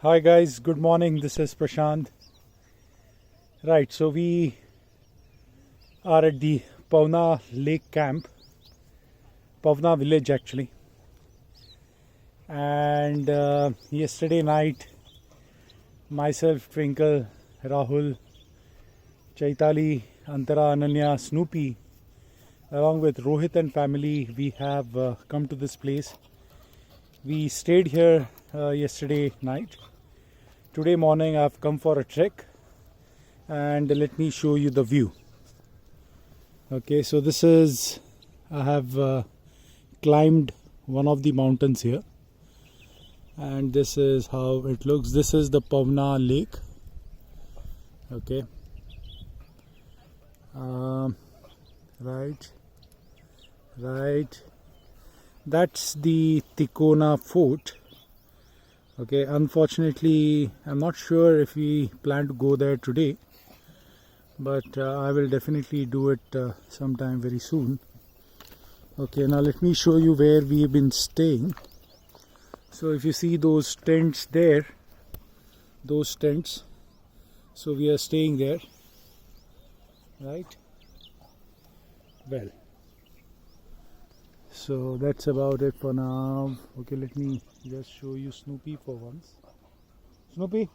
Hi guys, good morning. This is Prashant. Right, so we are at the Pawna Lake Camp, Pawna village actually. And yesterday night, myself, Twinkle, Rahul, Chaitali, Antara, Ananya, Snoopy, along with Rohit and family, we have come to this place. We stayed here yesterday night. Today morning, I've come for a trek, and let me show you the view. Okay, so this is, I have climbed one of the mountains here, and this is how it looks. This is the Pawna Lake. Okay, right, that's the Tikona Fort. Okay, unfortunately, I'm not sure if we plan to go there today, but I will definitely do it sometime very soon. Okay, now let me show you where we've been staying. So if you see those tents there, those tents, so we are staying there, right? Well, so that's about it for now. Okay, let me just show you Snoopy for once. Snoopy,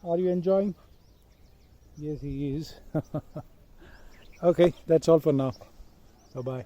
are you enjoying? Yes, he is. Okay, that's all for now. Bye bye.